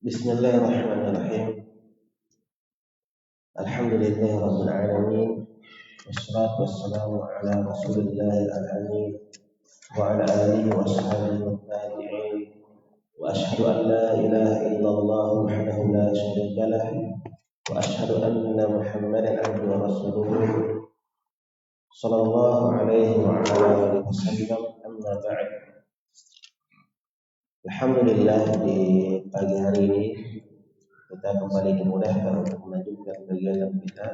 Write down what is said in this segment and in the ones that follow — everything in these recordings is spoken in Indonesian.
Bismillahirrahmanirrahim. Alhamdulillahirabbil alamin. Wassalatu wassalamu ala Rasulillahil amin wa ala alihi wa sahbihi wa tabi'in. Wa asyhadu an la ilaha illallah wahdahu la syarika lah wa asyhadu anna Muhammadan abduhu wa rasuluh sallallahu alaihi wa ala alihi wasallam. Amma ba'd. Alhamdulillah, di pagi hari ini kita kembali dimudahkan untuk melanjutkan kegiatan kita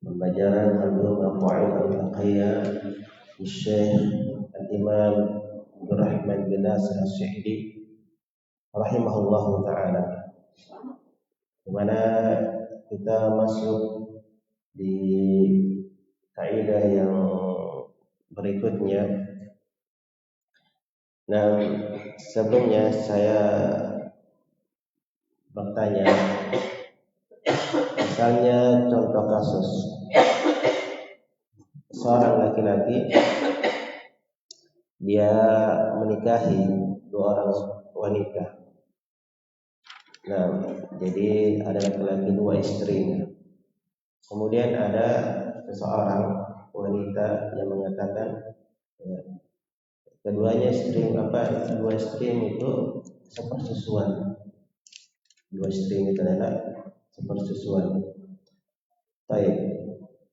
pembelajaran Al-Ulum Al-Qawaid Al-Fiqhiyah Syekh Al-Imam Abdul Rahman bin Nasir As-Sa'di rahimahullahu taala, di mana kita masuk di kaidah yang berikutnya. Nah, sebelumnya saya bertanya, misalnya contoh kasus seorang laki-laki dia menikahi dua orang wanita. Nah, jadi ada laki-laki dua istrinya. Kemudian ada seseorang wanita yang mengatakan keduanya dua istri itu sepersusuan. Dua istri itu adalah sepersusuan. Baik.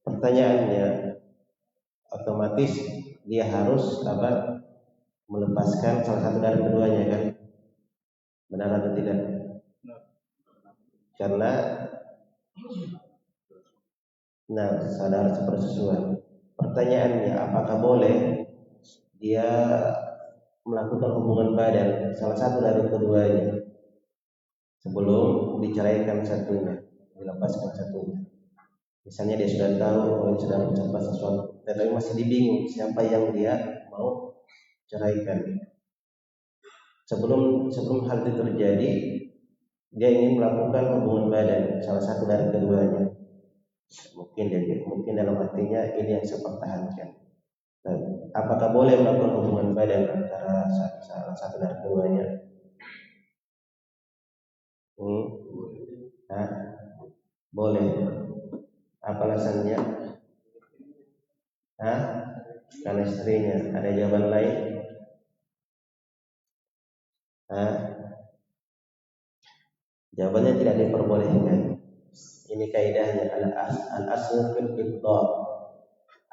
Pertanyaannya, otomatis dia harus melepaskan salah satu dari keduanya, kan? Benar atau tidak? Karena saudara sepersusuan. Pertanyaannya, apakah boleh dia melakukan hubungan badan salah satu dari keduanya sebelum diceraikan satunya, dilepaskan satunya? Misalnya dia sudah tahu sudah mencapai sesuatu, tetapi masih bingung siapa yang dia mau ceraikan. Sebelum hal itu terjadi, dia ingin melakukan hubungan badan salah satu dari keduanya. Mungkin dalam hatinya ini yang saya pertahankan. Apakah boleh melakukan hubungan badan antara salah satu dari keduanya? Boleh. Apa alasannya? Karena istrinya. Ada jawaban lain? Jawabannya tidak diperbolehkan. Ini kaidahnya, al-aslu fil ibdal.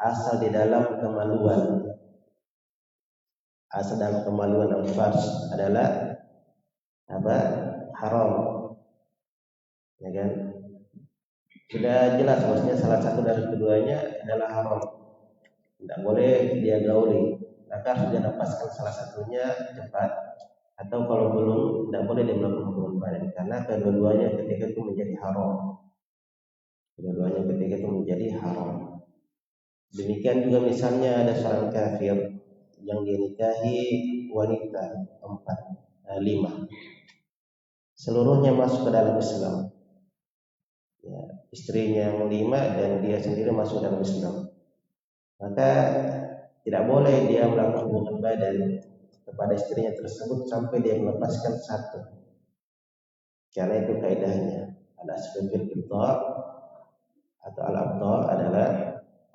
Asal di dalam kemaluan. Asal dalam kemaluan al-farj adalah haram. Ya kan? Sudah jelas maksudnya salah satu dari keduanya adalah haram. Tidak boleh dia gauli. Maka harus dia lepaskan salah satunya cepat. Atau kalau belum, tidak boleh dia melakukan hubungan badan, karena kedua-duanya ketika itu menjadi haram. Demikian juga misalnya ada seorang kafir yang dia nikahi wanita 5, seluruhnya masuk ke dalam Islam. Ya, istrinya yang 5 dan dia sendiri masuk dalam Islam. Maka tidak boleh dia melakukan hubungan badan kepada istrinya tersebut sampai dia melepaskan satu. Karena itu kaidahnya, al-aslu fil ibdal atau al-abdal adalah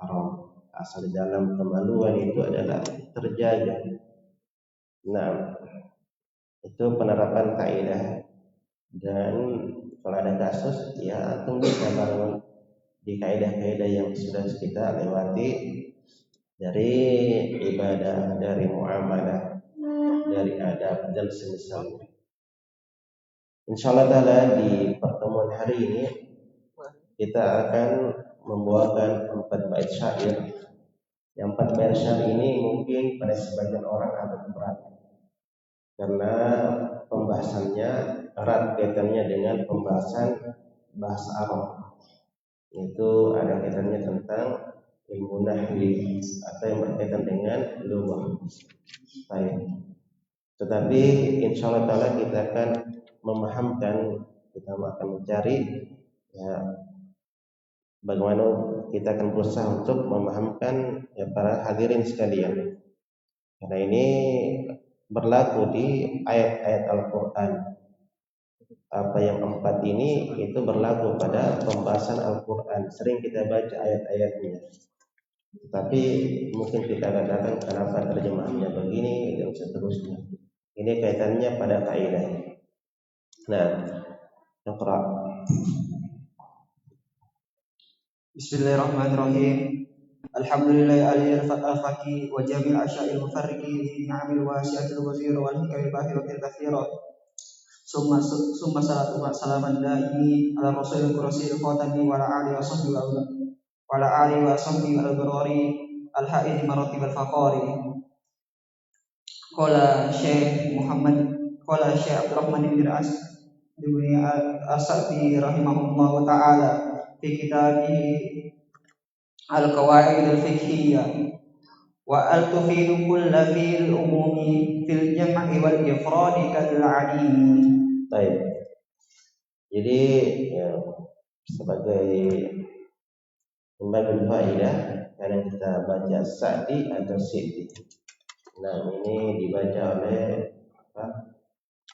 haram. Asal di dalam kemaluan itu adalah terjaga. Nah, itu penerapan kaidah. Dan kalau ada kasus, ya tunggu sabar di kaidah-kaidah yang sudah kita lewati dari ibadah, dari muamalah, dari adab dan semisalnya. Insyaallah taala di pertemuan hari ini kita akan membawakan 4 bait syair. Yang 4 bait syair ini mungkin pada sebagian orang agak berat, karena pembahasannya erat kaitannya dengan pembahasan bahasa Arab. Itu ada kaitannya tentang ilmu nahwi atau yang berkaitan dengan lughah. Baik. Tetapi insyaallah taala kita akan memahamkan, kita akan mencari bagaimana kita akan berusaha untuk memahamkan para hadirin sekalian. Karena ini berlaku di ayat-ayat Al-Quran. apa yang 4 ini itu berlaku pada pembahasan Al-Quran. Sering kita baca ayat-ayatnya, tapi mungkin kita katakan kenapa terjemahannya begini dan seterusnya. Ini kaitannya pada kaidah. Nah, Iqra. Bismillahirrahmanirrahim. Alhamdulillahi aliyil faqih wa jami'il asya'il mufarriqi li ni'amil wasi'atil wazir wal hikami bahiratil kathirat. Summa salatu wa salaman daimi ala rasulil qurasil khatami wa ala alihi wa sahbihi al-barari al-ha'id maratib al-faqari. Qala Syekh Abdurrahman bin As-Sa'di rahimahullah ta'ala fi kitabih al-qawaid al-fiqhiyah wa al-tufidu kulla fil umumi fil jam'i wal ifradi kal alim. Baik. Jadi ya, sebagai pembagian faedah kadang kita baca Sa'di atau Sidi. Nah, ini dibaca oleh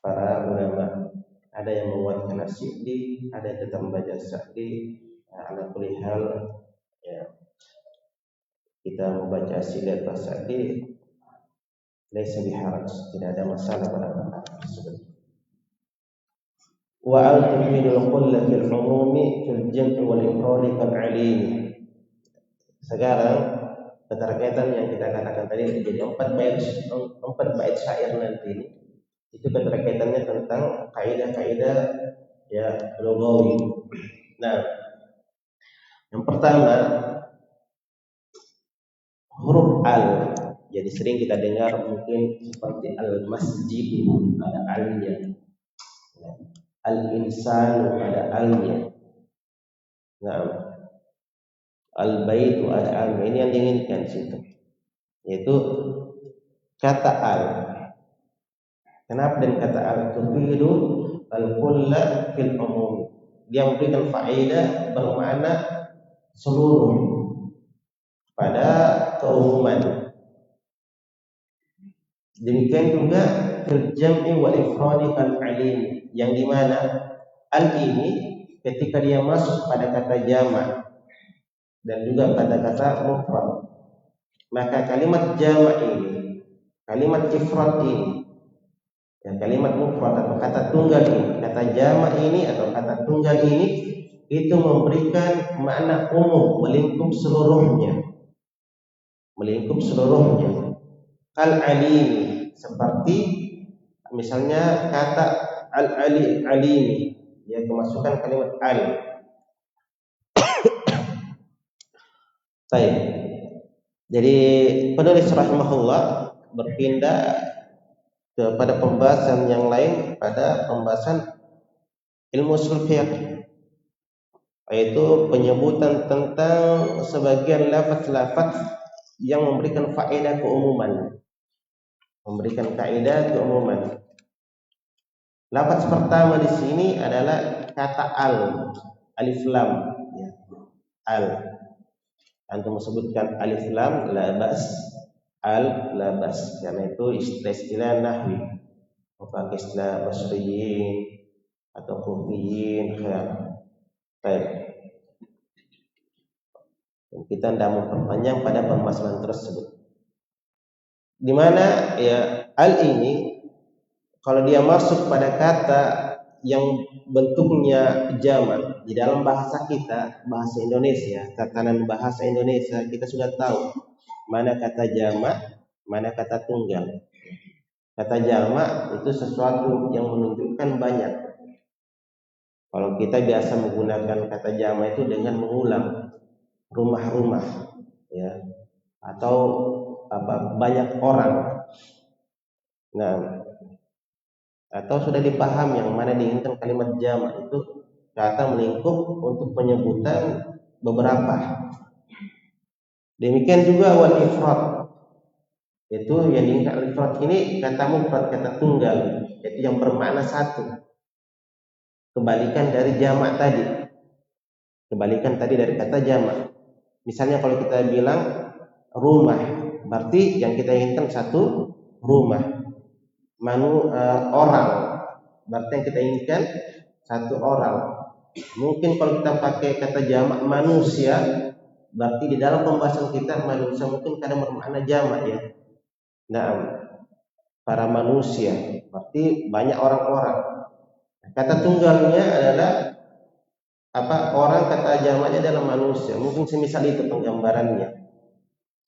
para ulama. Ada yang menguatkan Sidi, ada yang tetap membaca Sa'di. Ala kulli hal ya, kita membaca Sidi atau Sa'di laisa biharaj, tidak ada masalah pada perkara tersebut. Wa al-tufidul kulla fil umumi fil jam'i wal ifradi kal alim. Sekarang keterkaitan yang kita katakan tadi, jadi 4 bait syair nanti ini itu keterkaitannya tentang kaidah-kaidah ya lughawi. Nah, yang pertama huruf al. Jadi sering kita dengar mungkin seperti al-masjid ada alnya, al-insanu ada alnya, nah al-baitu ada alnya. Ini yang diinginkan situ, yaitu kata al. Kenapa dengan kata al? Tufidu al-kulla fil umum. Dia memberikan faedah bermakna seluruh pada keumuman. Demikian juga fil jam'i wal ifradi kal alim, yang dimana al ini ketika dia masuk pada kata jamak dan juga pada kata mufrad, maka kalimat jamak ini, kalimat ifrad ini, dan kalimat mufrad atau kata tunggal ini, kata jamak ini atau kata tunggal ini itu memberikan makna umum, melingkup seluruhnya. Kal alimi, seperti misalnya kata alimi, ya kemasukan kalimat al. Baik. Jadi penulis rahimahullah berpindah kepada pembahasan yang lain, pada pembahasan ilmu ushul fiqh, yaitu penyebutan tentang sebagian lafaz-lafaz yang memberikan faedah keumuman, memberikan kaidah keumuman. Lafaz pertama di sini adalah kata al, alif lam, ya. Al. Antum sebutkan alif lam la bas, al la bas, karena itu istilah nahwi, pakai istilah basriyin atau kufiyin. Baik. Kita tidak memperpanjang pada permasalahan tersebut. Di mana ya al ini kalau dia masuk pada kata yang bentuknya jamak di dalam bahasa kita, bahasa Indonesia, tatanan bahasa Indonesia, kita sudah tahu mana kata jamak, mana kata tunggal. Kata jamak itu sesuatu yang menunjukkan banyak. Kalau kita biasa menggunakan kata jamak itu dengan mengulang rumah-rumah, ya, atau banyak orang. Nah, atau sudah dipaham yang mana diinginkan kalimat jamak itu kata melingkup untuk penyebutan beberapa. Demikian juga wal ifrad, itu yang diinginkan al ifrad ini kata mufrad, kata tunggal, yaitu yang bermakna satu. Kebalikan dari jamak tadi. Kebalikan tadi dari kata jamak. Misalnya kalau kita bilang rumah, berarti yang kita inginkan satu rumah. Orang, berarti yang kita inginkan satu orang. Mungkin kalau kita pakai kata jamak manusia, berarti di dalam pembahasan kita manusia mungkin kadang bermakna jamak ya. Nah, para manusia berarti banyak orang-orang. Kata tunggalnya adalah orang, kata jamaknya adalah manusia. Mungkin semisal itu penggambarannya,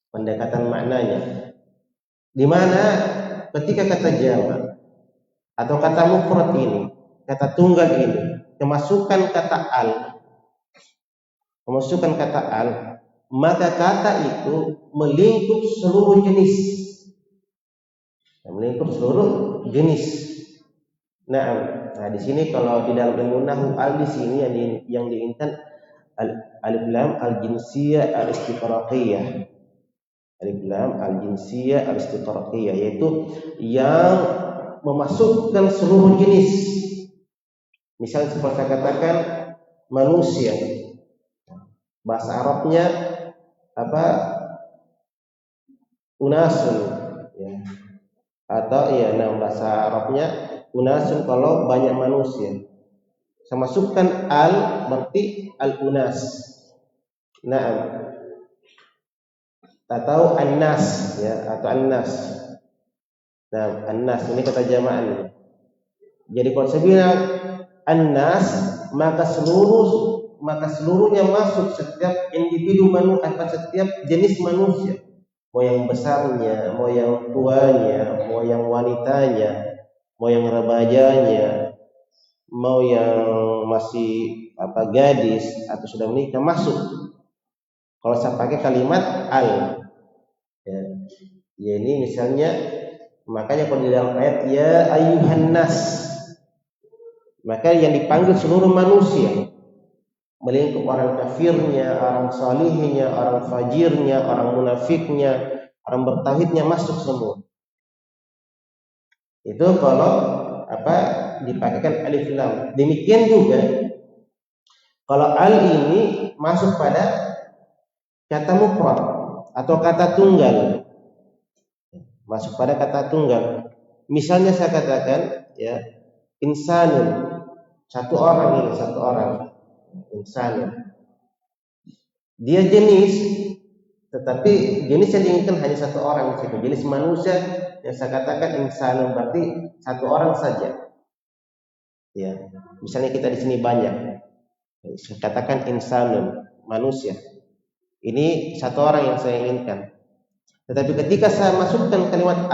pendekatan maknanya. Di mana ketika kata jamak atau kata mufrad ini, kata tunggal ini, kemasukan kata al, maka kata itu melingkup seluruh jenis. Melingkup seluruh jenis. Nah, di sini kalau di dalam ilmu nahwu al di sini yang diinginkan alif lam al jinsiyah al istiqraqiyah. Alif lam al jinsiyah al istiqraqiyah, yaitu yang memasukkan seluruh jenis. Misalnya seperti saya katakan manusia, bahasa Arabnya unasun ya. Atau bahasa Arabnya unasun kalau banyak manusia. Saya masukkan al berarti al unas. Atau an-nas ya, atau an-nas. Nah, an-nas ini kata jamaknya. Jadi kalau saya bilang an-nas, maka seluruhnya masuk, setiap individu manusia, setiap jenis manusia. Mau yang besarnya, mau yang tuanya, mau yang wanitanya, mau yang remajanya, mau yang masih gadis atau sudah menikah masuk. Kalau saya pakai kalimat al, ya ini misalnya, makanya kalau di dalam ayat ya ayyuhan nas, maka yang dipanggil seluruh manusia, melingkup orang kafirnya, orang salihnya, orang fajirnya, orang munafiknya, orang bertauhidnya masuk semua. Itu kalau dipakaikan alif lam. Demikian juga kalau al ini masuk pada kata mufrad atau kata tunggal, masuk pada kata tunggal. Misalnya saya katakan ya insanun, satu orang, insanun. Dia jenis, tetapi jenis yang diinginkan hanya satu orang di situ. Jenis manusia yang saya katakan insanun berarti satu orang saja. Ya, misalnya kita di sini banyak, saya katakan insanun, manusia. Ini satu orang yang saya inginkan. Tetapi ketika saya masukkan kalimat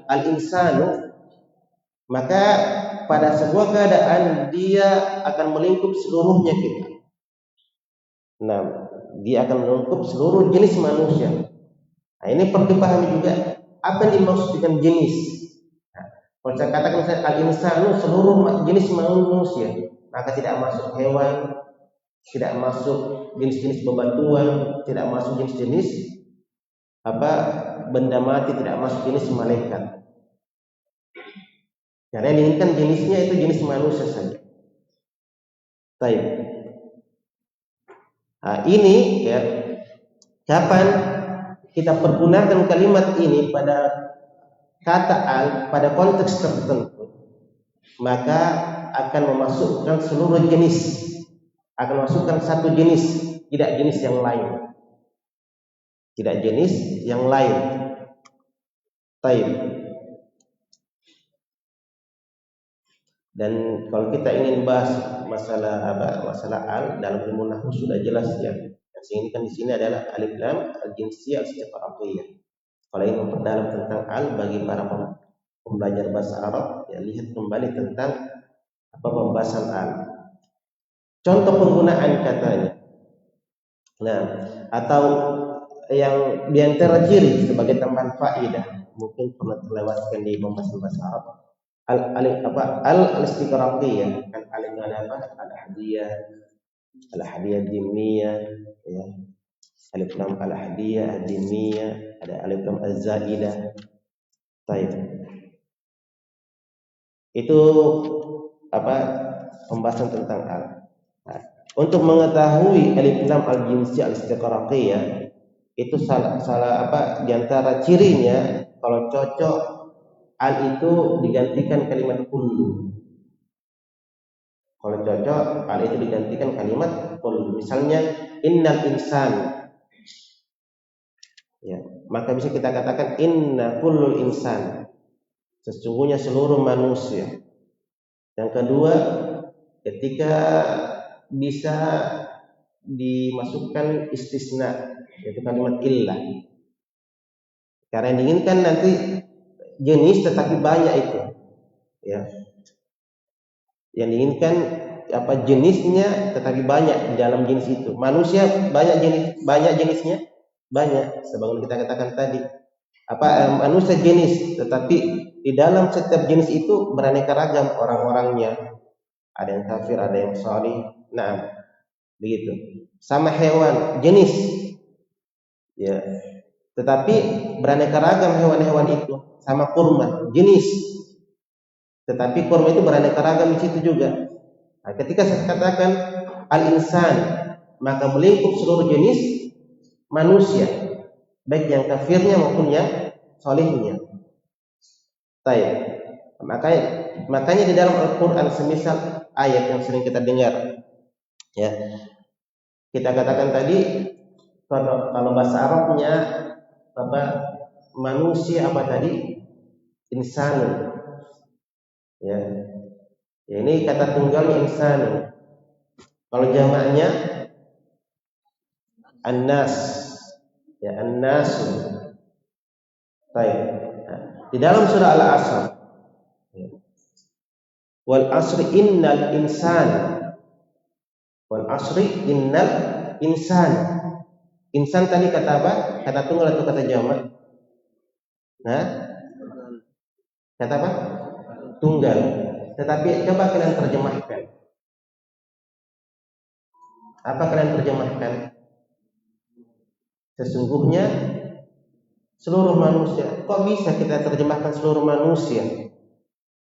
al-insanu, maka pada sebuah keadaan dia akan melingkup seluruhnya kita. Nah, dia akan melingkup seluruh jenis manusia. Nah, ini perlu dipahami juga apa yang dimaksud dengan jenis. Nah, kalau saya katakan misalnya al-insanu seluruh jenis manusia, maka tidak masuk hewan, tidak masuk jenis-jenis bebatuan, tidak masuk jenis-jenis benda mati, tidak masuk jenis malaikat. Karena yang diinginkan jenisnya itu jenis manusia saja. Baik. Nah, ini ya, kapan kita pergunakan kalimat ini pada kata al pada konteks tertentu, maka akan memasukkan seluruh jenis, akan masukkan satu jenis, tidak jenis yang lain. Tidak jenis yang lain. Baik. Dan kalau kita ingin bahas masalah al dalam ilmu nahwu sudah jelas ya. Yang diinginkan di sini adalah alif lam al-jinsiyah al-istiqraqiyah. Kalau ingin memperdalam tentang al bagi para pembelajar bahasa Arab, ya lihat kembali tentang pembahasan al. Contoh penggunaan katanya. Nah, atau yang diantara ciri sebagai tambahan faedah mungkin pernah terlewatkan di pembahasan bahasa Arab al-istiqraqiyah kan ada al-hadiyah dimniyah ya, alif lam al-hadiyah ad-dimniyah, ada alif lam az-zaidah. Baik. Itu pembahasan tentang al. Nah, untuk mengetahui alif lam al-jinsiyah al-istiqraqiyah itu salah di antara cirinya, kalau cocok al itu digantikan kalimat kullu. Kalau cocok, al itu digantikan kalimat kul. Misalnya innal insan, ya, maka bisa kita katakan inna kullul insan, sesungguhnya seluruh manusia. Yang kedua, ketika bisa dimasukkan istisna, yaitu kalimat illah, karena yang diinginkan nanti jenis tetapi banyak itu, ya. Yang diinginkan apa jenisnya tetapi banyak di dalam jenis itu. Manusia banyak jenisnya, banyak. Sebagaimana kita katakan tadi, manusia jenis, tetapi di dalam setiap jenis itu beraneka ragam orang-orangnya. Ada yang kafir, ada yang salih. Nah, begitu. Sama hewan jenis, ya. Tetapi beraneka ragam hewan-hewan itu. Sama kurma jenis, tetapi kurma itu beraneka ragam di situ juga. Nah, ketika saya katakan al-insan, maka melingkup seluruh jenis manusia, baik yang kafirnya maupun yang solihnya. Makanya di dalam Al-Quran semisal ayat yang sering kita dengar, ya, kita katakan tadi kalau bahasa Arabnya manusia tadi insan, ya. Ya, ini kata tunggal insan. Kalau jamaknya annas, ya, annasu. Baik. Nah, di dalam surah Al-Asr, wal asri innal insan, wal asri innal insan. Insan tadi kata apa? Kata tunggal atau kata jamak? Nah, kata apa? Tunggal. Tetapi coba kalian terjemahkan. Apa kalian terjemahkan? Sesungguhnya seluruh manusia. Kok bisa kita terjemahkan seluruh manusia?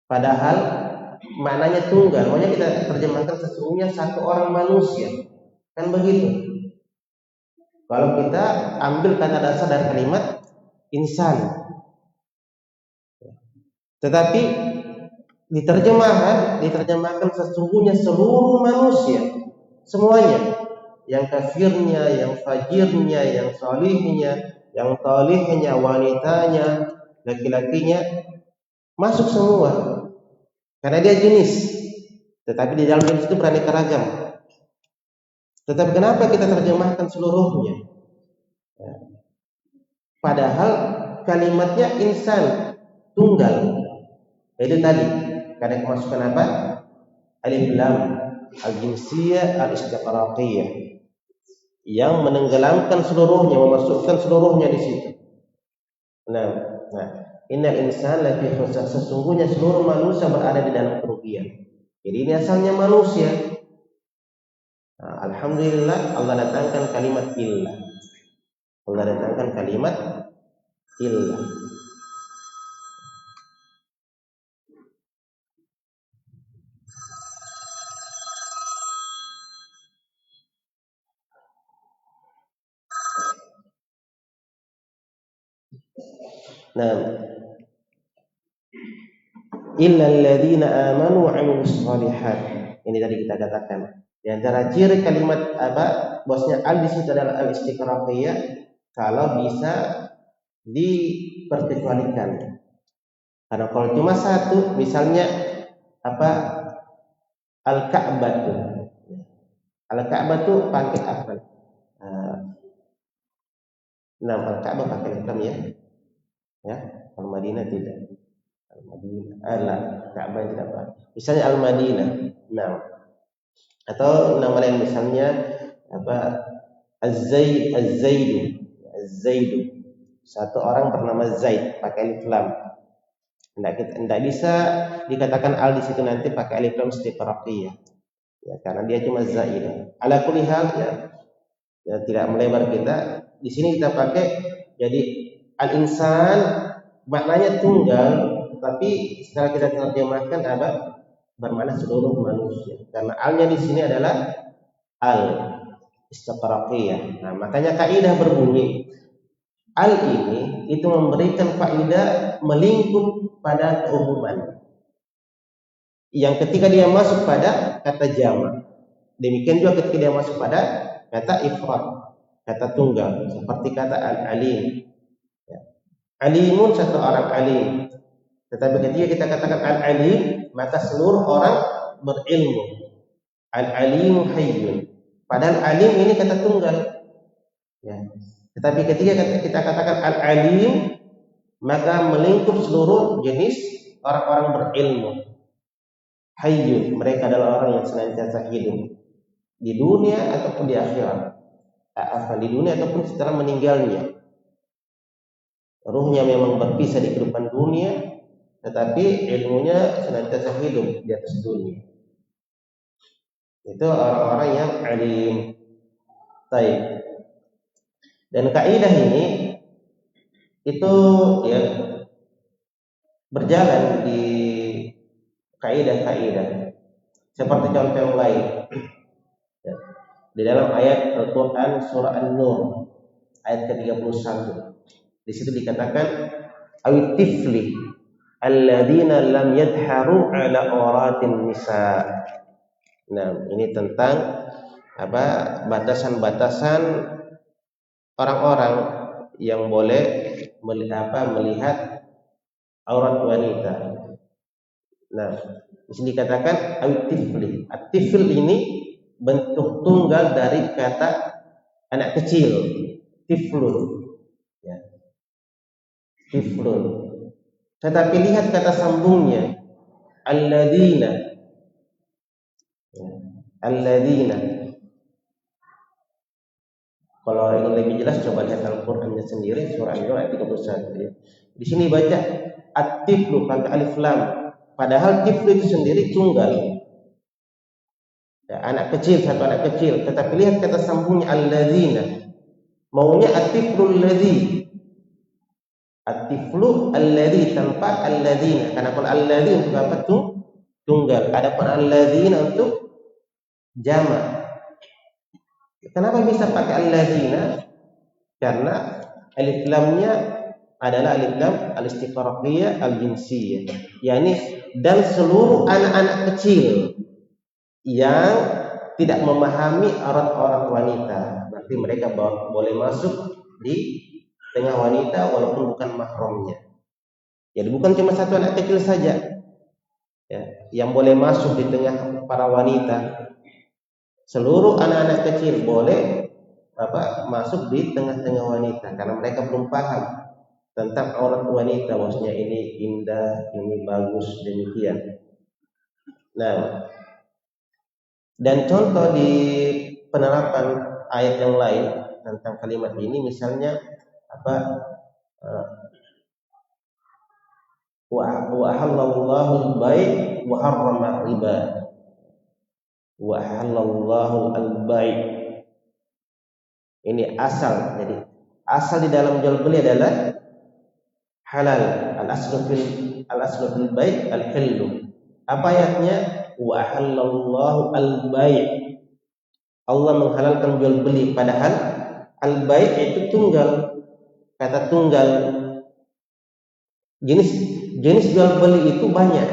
Padahal maknanya tunggal. Makanya kita terjemahkan sesungguhnya satu orang manusia. Kan begitu. Kalau kita ambil kata dasar dari kalimat insan. Tetapi diterjemahkan sesungguhnya seluruh manusia, semuanya, yang kafirnya, yang fajirnya, yang salihnya, yang talihnya, wanitanya, laki-lakinya, masuk semua, karena dia jenis. Tetapi di dalam jenis itu beraneka ragam. Tetapi kenapa kita terjemahkan seluruhnya? Ya. Padahal kalimatnya insan, tunggal. Itu tadi karena kemasukan apa? Alif lam al-jinsiyah al-istiqraqiyah yang menenggelamkan seluruhnya, memasukkan seluruhnya di situ. Nah, innal insana lafi khusr, sesungguhnya seluruh manusia berada di dalam kerugian. Jadi ini asalnya manusia. Nah, alhamdulillah Allah datangkan kalimat illah. Allah datangkan kalimat illah. Nah, illal ladzina amanu wa 'amilus shalihat. Ini tadi kita katakan. Di antara ciri kalimat bosnya al di situ adalah al-istiqraqiyah, kalau bisa diperkecualikan. Karena kalau cuma satu, misalnya al-Ka'bah tuh. Al-Ka'bah tuh pakai apa? Al-Ka'bah pakai hitam ya. Ya, Al-Madinah tidak. Al-Madinah, Ka'bah tidak apa. Misalnya Al-Madinah. Nah, atau nama lain misalnya Az-Zaidu. Satu orang bernama Zaid pakai alif lam. Tidak bisa dikatakan al di situ nanti pakai alif lam istiqraqiyah. Ya, karena dia cuma Zaid. Ala kulli hal ya, tidak melebar kita. Di sini kita pakai jadi al-insan maknanya tunggal, tapi setelah kita terjemahkan bermakna seluruh manusia. Karena alnya di sini adalah al istiqraqiyah. Nah, makanya kaidah berbunyi al ini itu memberikan faedah melingkup pada keumuman. yang ketika dia masuk pada kata jamak. Demikian juga ketika dia masuk pada kata ifrad, kata tunggal, seperti kata al-alim. Ya. Alimun satu orang alim. Tetapi ketika kita katakan al-alim, maka seluruh orang berilmu. Al-alimu hayyun. Padahal alim ini kata tunggal. Ya. Tetapi ketika kita katakan al-alim, maka melingkup seluruh jenis orang-orang berilmu. Hayyun, mereka adalah orang yang senantiasa hidup di dunia ataupun di akhirat. Di dunia ataupun setelah meninggalnya. Ruhnya memang berpisah di kehidupan dunia, tetapi ilmunya senantiasa hidup di atas dunia. Itu orang-orang yang alim. Baik. Dan kaidah ini itu ya berjalan di kaidah-kaidah. Seperti contoh yang lain. Ya. Di dalam ayat Al-Qur'an surah An-Nur ayat ke-31. Di situ dikatakan awit tifli alladzina lam yadharu ala auratin nisa. Nah, ini tentang batasan-batasan orang-orang yang boleh melihat aurat wanita. Nah, di sini dikatakan awit-tifli. At-tifl ini bentuk tunggal dari kata anak kecil, tiflun. Ya. Tiflun. Tetapi lihat kata sambungnya, alladzina. Ya. Alladzina. Kalau ingin lebih jelas coba lihat Al-Qur'annya sendiri surah An-Nur ayat 31 ya. Di sini baca at-tiflu pakai alif lam. Padahal tiflu itu sendiri tunggal. Ya, anak kecil, satu anak kecil. Tetapi lihat kata sambungnya alladzina. Maunya at-tiflu alladzi. At-tiflu alladzi tanpa alladzina. Karena kalau alladzi untuk apa tuh? Tunggal. Adapun alladzina untuk jamak. Kenapa bisa pakai alladzina? Karena alif lamnya adalah alif lam al-istiqraqiyah al-jinsiyah. yakni dan seluruh anak-anak kecil yang tidak memahami aurat-aurat wanita. Berarti mereka boleh masuk di tengah wanita walaupun bukan mahramnya. Jadi bukan cuma satu anak kecil saja ya, yang boleh masuk di tengah para wanita. Seluruh anak-anak kecil boleh masuk di tengah-tengah wanita karena mereka belum paham tentang aurat wanita, maksudnya ini indah, ini bagus, demikian. Nah, dan contoh di penerapan ayat yang lain tentang kalimat ini, misalnya wa halallahu al-bai' wa harrama riba. Wa halallahu al-bai'. Ini asal. Jadi asal di dalam jual beli adalah halal. Al-aslu fil bai' al-hillu. Apa ayatnya? Wa halallahu al-bai'. Allah menghalalkan jual beli, padahal al-bai' itu tunggal. Kata tunggal. Jenis jual beli itu banyak.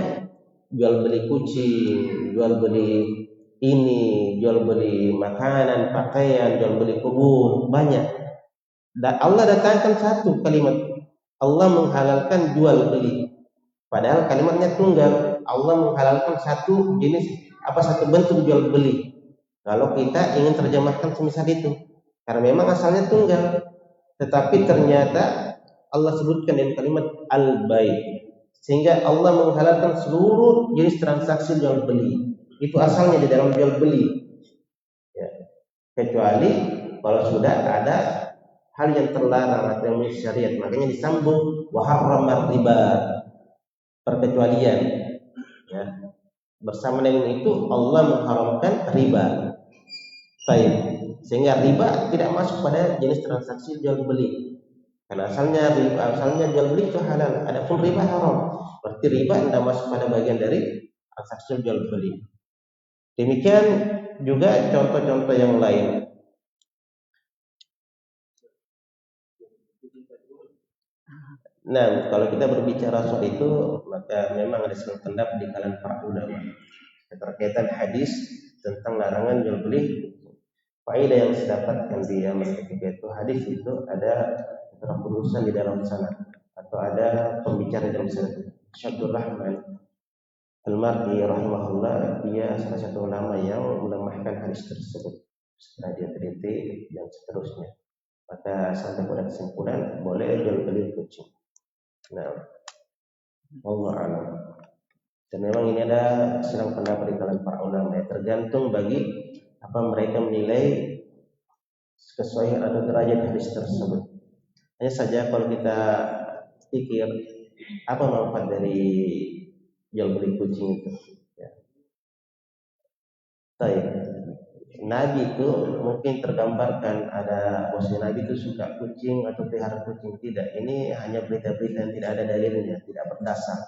Jual beli kucing, jual beli ini, jual beli makanan, pakaian, jual beli kebun, banyak. Dan Allah datangkan satu kalimat. Allah menghalalkan jual beli. Padahal kalimatnya tunggal. Allah menghalalkan satu jenis satu bentuk jual beli. Kalau kita ingin terjemahkan semisal itu, karena memang asalnya tunggal, tetapi ternyata Allah sebutkan dalam kalimat al-bai', sehingga Allah menghalalkan seluruh jenis transaksi jual beli. Itu asalnya di dalam jual beli. Ya. Kecuali kalau sudah ada hal yang terlarang atau yang syariat, makanya disambung wa harrama riba, perkecualian. Ya. Bersama dengan itu Allah mengharamkan riba. Baik. Sehingga riba tidak masuk pada jenis transaksi jual beli. Karena asalnya jual beli itu halal. Adapun riba haram. Berarti riba tidak masuk pada bagian dari transaksi jual beli. Demikian juga contoh-contoh yang lain. Nah, kalau kita berbicara soal itu, maka memang ada sebuah pendapat di kalangan para ulama keterkaitan hadis tentang larangan jual beli. Faedah yang saya dapatkan di ketika itu hadis itu ada keterusan di dalam sana atau ada pembicara di dalam sana. Syaikhul Rahman Al-Mar'i rahimahullah, dia salah satu ulama yang melemahkan hadis tersebut. Setelah dia teliti dan seterusnya, maka sampai pada kesimpulan boleh jual beli kucing. Nah, Allah alam. Dan memang ini ada sedang pendapat di kalangan para ulama, ya, tergantung bagi apa mereka menilai kesesuaian atau derajat hadis tersebut. Hanya saja kalau kita pikir apa manfaat dari jual beli kucing itu, ya. Baik. Nabi itu mungkin tergambarkan ada bahwa Nabi itu suka kucing atau pelihara kucing. Tidak, ini hanya berita-berita yang tidak ada dalilnya, tidak berdasar.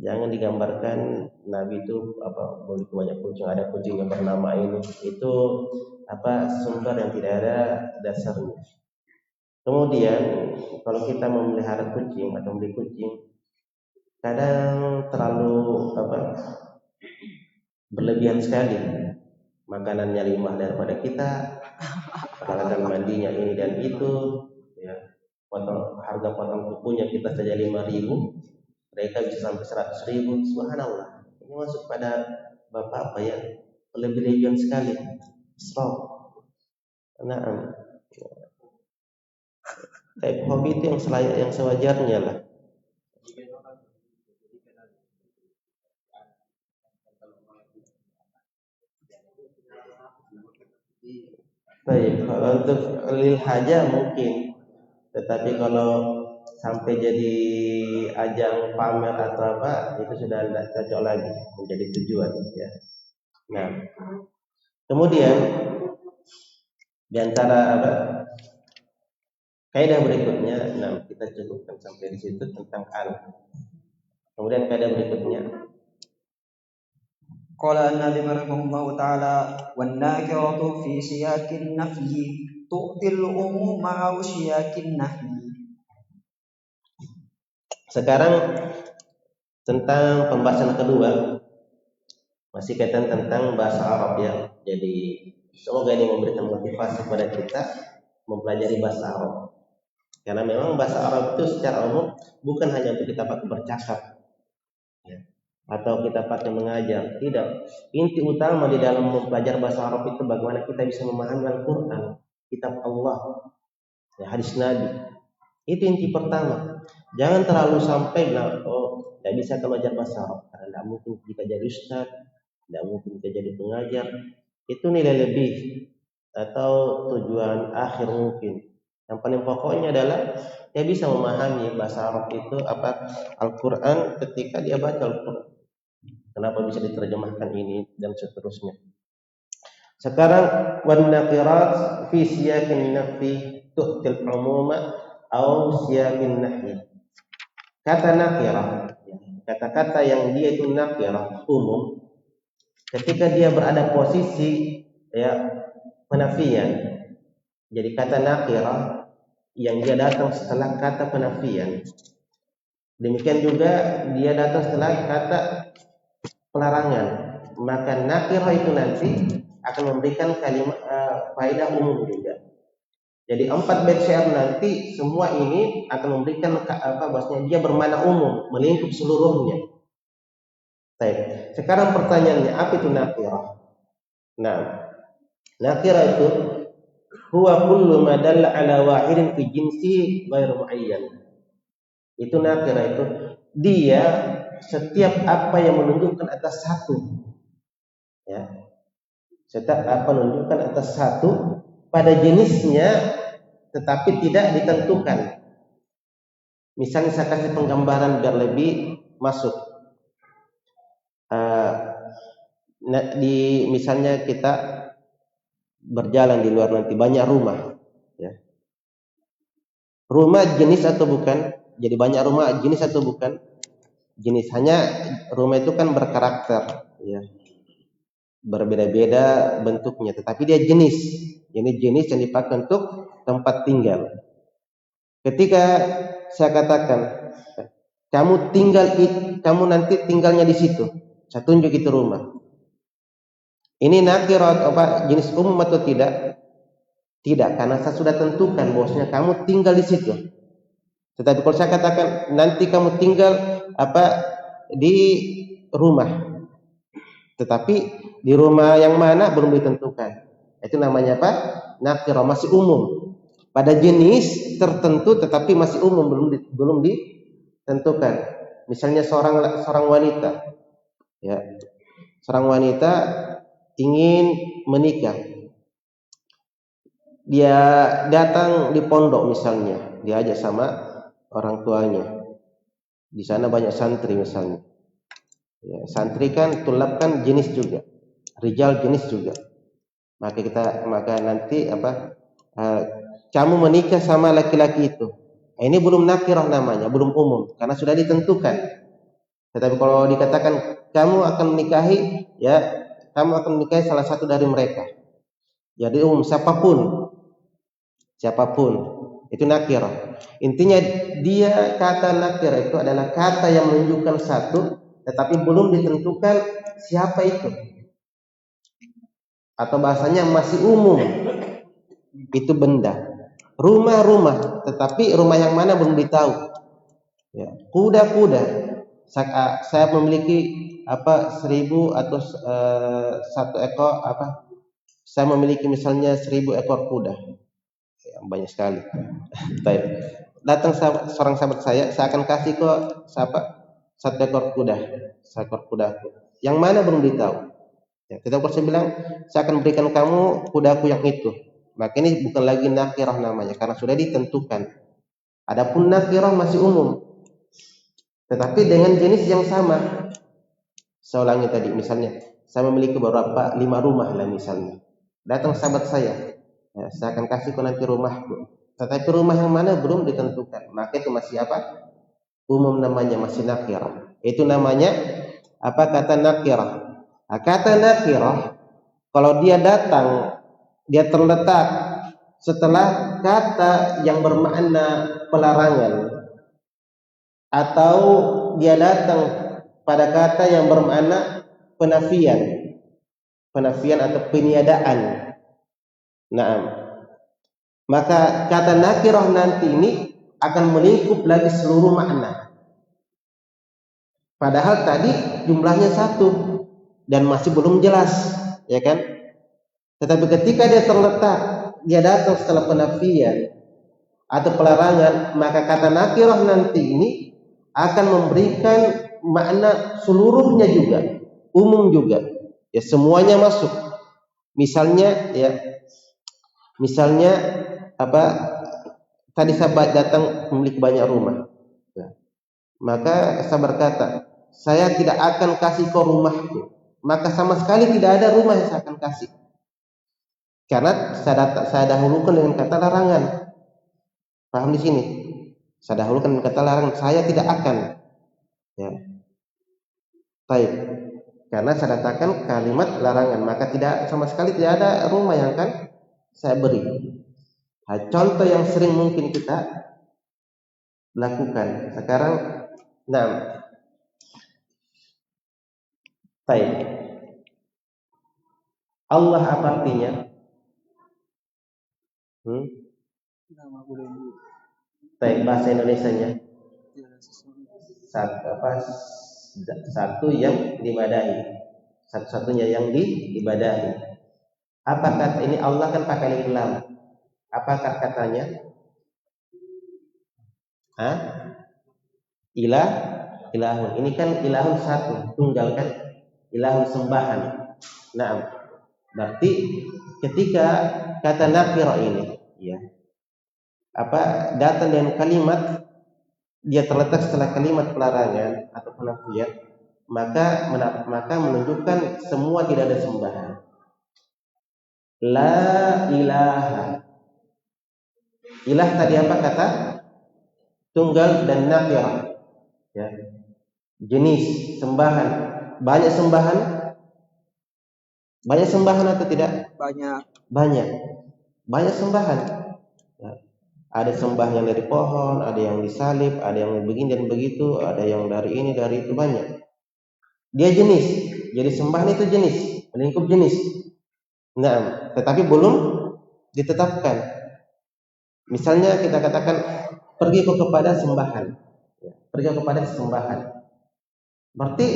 Jangan digambarkan Nabi itu apa begitu banyak kucing, ada kucing yang bernama ini, itu apa sumber yang tidak ada dasarnya. Kemudian kalau kita memelihara kucing atau membeli kucing, kadang terlalu apa berlebihan sekali, makanannya limbah daripada kita, peralatan mandinya ini dan itu, ya, harga potong kukunya kita saja 5.000, mereka bisa sampai 100.000. Subhanallah, ini masuk pada bapak apa ya, berlebihan sekali. Stop. Nah, kayak hobi itu yang sewajarnya lah. Baik, kalau untuk lil haja mungkin, tetapi kalau sampai jadi ajang pamer atau apa, itu sudah tidak cocok lagi menjadi tujuan, ya. Nah, kemudian di antara apa kaidah berikutnya, nah kita cukupkan sampai di situ tentang al. Kemudian kaidah berikutnya, Qala an-nadhim rahimahullahu ta'ala wan nakiratu fi siyakin nafyi tu'til umuma aw siyakin nahyi. sekarang tentang pembahasan kedua, masih kaitan tentang bahasa Arab, ya. Jadi semoga ini memberikan motivasi kepada kita mempelajari bahasa Arab. Karena memang bahasa Arab itu secara umum bukan hanya untuk kita pakai bercakap, ya, atau kita pakai mengajar. Tidak. Inti utama di dalam mempelajari bahasa Arab itu bagaimana kita bisa memahami Al-Quran, kitab Allah, ya, hadis Nabi. Itu inti pertama. Jangan terlalu sampai tidak bisa belajar bahasa Arab karena tidak mungkin kita jadi ustaz, tidak mungkin kita jadi pengajar. Itu nilai lebih atau tujuan akhir mungkin. Yang paling pokoknya adalah dia bisa memahami bahasa Arab itu apa Al-Quran ketika dia baca Al-Quran. Kenapa bisa diterjemahkan ini dan seterusnya. Sekarang wan naqirat fi siyakin nafi tu'til umuma aw siyakin nahyi. Kata nakirah, kata-kata yang dia itu nakirah umum, ketika dia berada posisi, ya, penafian. Jadi kata nakirah yang dia datang setelah kata penafian. Demikian juga dia datang setelah kata pelarangan. Maka nakirah itu nanti akan memberikan kalimat faedah umum juga. Jadi 4 bait syair nanti semua ini akan memberikan bahwasanya dia bermakna umum, melingkup seluruhnya. Baik. Sekarang pertanyaannya, apa itu nakirah? Nah, nakirah itu huwa kullu ma dalla ala wahidin fi jinsi ghairu muayyan. Itu nakirah itu dia setiap apa yang menunjukkan atas satu, ya. Setiap apa menunjukkan atas satu pada jenisnya tetapi tidak ditentukan. Misalnya saya kasih penggambaran biar lebih masuk. Misalnya kita berjalan di luar nanti banyak rumah, ya. Rumah jenis atau bukan? Jadi banyak rumah jenis atau bukan? Jenis. Hanya rumah itu kan berkarakter, ya. Berbeda-beda bentuknya, tetapi dia jenis. Ini jenis yang dipakai untuk tempat tinggal. Ketika saya katakan kamu nanti tinggalnya di situ, saya tunjuk itu rumah. Ini nakirah apa jenis umum atau tidak? Tidak, karena saya sudah tentukan bahwasanya kamu tinggal di situ. Tetapi kalau saya katakan nanti kamu tinggal di rumah, tetapi di rumah yang mana belum ditentukan. Itu namanya apa? Nakirah, masih umum. Pada jenis tertentu tetapi masih umum, belum ditentukan. Misalnya seorang wanita, ya, seorang wanita ingin menikah. Dia datang di pondok misalnya, diajak sama orang tuanya. Di sana banyak santri misalnya. Ya, santri kan tulab kan jenis juga, rijal jenis juga. Maka nanti kamu menikah sama laki-laki itu. Ini belum nakirah namanya, belum umum karena sudah ditentukan. Tetapi kalau dikatakan kamu akan menikahi salah satu dari mereka. Jadi siapapun itu nakirah. Intinya dia kata nakirah itu adalah kata yang menunjukkan satu tetapi belum ditentukan siapa itu. Atau bahasanya masih umum. Itu benda. Rumah tetapi rumah yang mana belum ditahu. Ya, kuda. Saya memiliki 1000 atau 1 ekor saya memiliki misalnya 1000 ekor kuda. Banyak sekali. Datang seorang sahabat saya akan kasih kok 1 ekor kuda, 1 ekor kudaku. Yang mana belum ditahu. Ya, kita saya bilang saya akan berikan kamu kudaku yang itu. Maka ini bukan lagi nakirah namanya karena sudah ditentukan. Adapun nakirah masih umum. Tetapi dengan jenis yang sama. Saya ulangi tadi misalnya saya memiliki beberapa 5 rumah lah misalnya. Datang sahabat saya. Ya, saya akan kasih kau nanti rumahku. Tetapi rumah yang mana belum ditentukan. Maka itu masih umum namanya, masih nakirah. Itu namanya kata nakirah. Nah, kata nakirah kalau dia datang, dia terletak setelah kata yang bermakna pelarangan atau dia datang pada kata yang bermakna penafian atau peniadaan. Nah, maka kata nakirah nanti ini akan melingkup lagi seluruh makna. Padahal tadi jumlahnya 1 dan masih belum jelas, ya kan? Tetapi ketika dia terletak, dia datang setelah penafian atau pelarangan, maka kata nakirah nanti ini akan memberikan makna seluruhnya juga, umum juga. Ya, semuanya masuk. Misalnya tadi sahabat datang memiliki banyak rumah. Ya. Maka saya berkata, saya tidak akan kasih kau rumahku. Maka sama sekali tidak ada rumah yang saya akan kasih. Karena saya dahulukan dengan kata larangan. Paham di sini? Saya dahulukan dengan kata larangan. Saya tidak akan. Ya. Baik. Karena saya katakan kalimat larangan. Maka sama sekali tidak ada rumah yang akan saya beri. Nah, contoh yang sering mungkin kita lakukan sekarang. Baik. Allah apa artinya? Baik, bahasa Indonesianya. Satu yang diibadahi. Satu-satunya yang diibadahi. Apa kata ini? Allah kan pakai lam. Apakah katanya? Ilahun. Ini kan ilahun satu, tunggal kan? Ilahun sembahan. Nah, berarti ketika kata nakirah ini, ya, datang dengan kalimat dia terletak setelah kalimat pelarangan atau penafian, maka menunjukkan semua tidak ada sembahan. La ilaha. Ilah tadi apa kata? Tunggal dan nakirah. Ya. Jenis sembahan. Banyak sembahan? Banyak sembahan atau tidak? Banyak. Banyak sembahan. Ya. Ada sembahyang dari pohon, ada yang disalib, ada yang begini dan begitu, ada yang dari ini, dari itu, banyak. Dia jenis. Jadi sembahan itu jenis, melingkup jenis. Nah, tetapi belum ditetapkan. Misalnya kita katakan pergi kepada sembahan. Pergi kepada sembahan. Berarti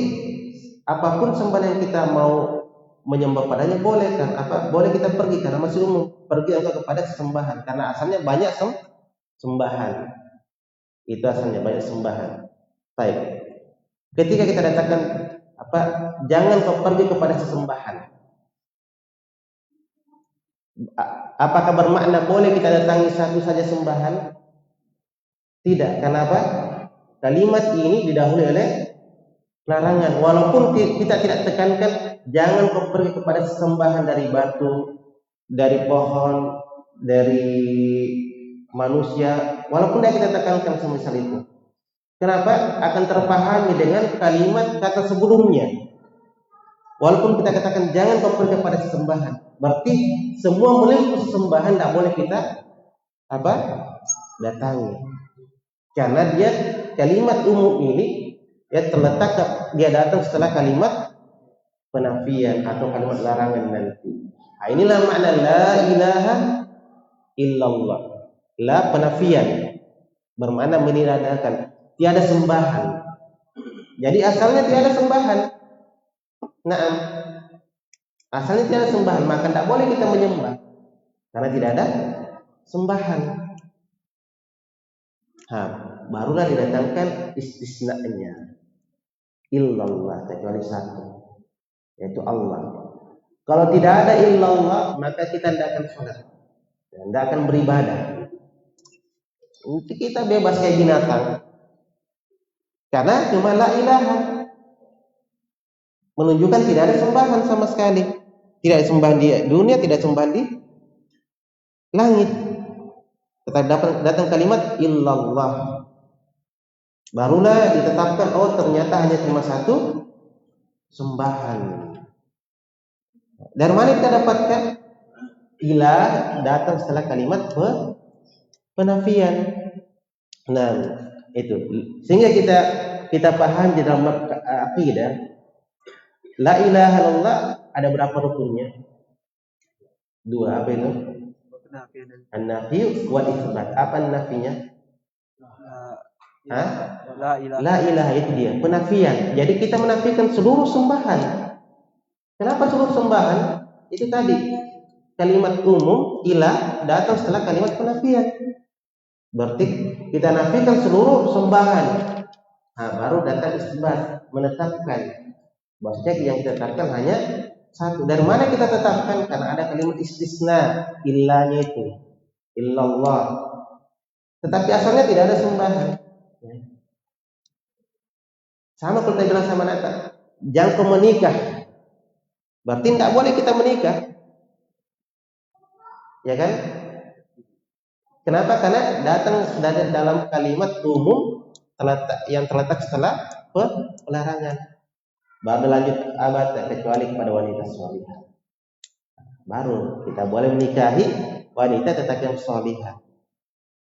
apapun sembahan yang kita mau menyembah padanya boleh kan? Boleh kita pergi karena masih umum. Pergi kepada sembahan karena asalnya banyak sembahan. Itu asalnya banyak sembahan. Baik. Ketika kita katakan jangan kau pergi kepada sesembahan. Apakah bermakna boleh kita datangi satu saja sembahan? Tidak. Kenapa? Kalimat ini didahului oleh larangan. Walaupun kita tidak tekankan jangan kau pergi kepada sesembahan dari batu, dari pohon, dari manusia, walaupun tidak kita tekankan semisal itu. Kenapa? Akan terpahami dengan kalimat kata sebelumnya. Walaupun kita katakan jangan kau pergi kepada sesembahan, berarti semua melingkup sesembahan tidak boleh kita datangi. Karena dia kalimat umum ini terletak dia datang setelah kalimat penafian atau kalimat larangan nanti. Nah, inilah makna la ilaha illallah. La penafian bermakna meniadakan, tiada sembahan. Jadi asalnya tiada sembahan. Nah, asalnya tiada sembahan, maka tidak boleh kita menyembah karena tidak ada sembahan. Barulah didatangkan istisnanya, illallah, kecuali satu, yaitu Allah. Kalau tidak ada illallah, maka kita tidak akan sholat, tidak akan beribadah. Kita bebas kayak binatang, karena cuma la ilaha, menunjukkan tidak ada sembahan sama sekali. Tidak ada sembahan di dunia, tidak ada sembahan di langit. Tetapi datang kalimat illallah, barulah ditetapkan ternyata hanya cuma satu sembahan. Dari mana kita dapatkan? Ilah datang setelah kalimat penafian. Nah, itu sehingga kita paham di dalam akidah la ilaha illallah ada berapa rukunnya? 2. Apa itu? An-nafi wal itsbat. Apa nafinya? La ilaha itu dia, penafian. Jadi kita menafikan seluruh sembahan. Kenapa seluruh sembahan? Itu tadi kalimat umum ilah datang setelah kalimat penafian. Berarti kita nafikan seluruh sembahan. Baru datang isbat, menetapkan bahwasanya yang kita tetapkan hanya satu. Dari mana kita tetapkan? Karena ada kalimat istisna, illanya itu, illallah. Tetapi asalnya tidak ada sembahan. Sama kalau kita bilang sama Nata, jangan kau menikah, berarti tidak boleh kita menikah, ya kan? Kenapa? Karena datang dalam kalimat umum yang terletak setelah pelarangan. Baru lanjut abad kecuali kepada wanita sholihah. Baru kita boleh menikahi wanita tetap yang sholihah.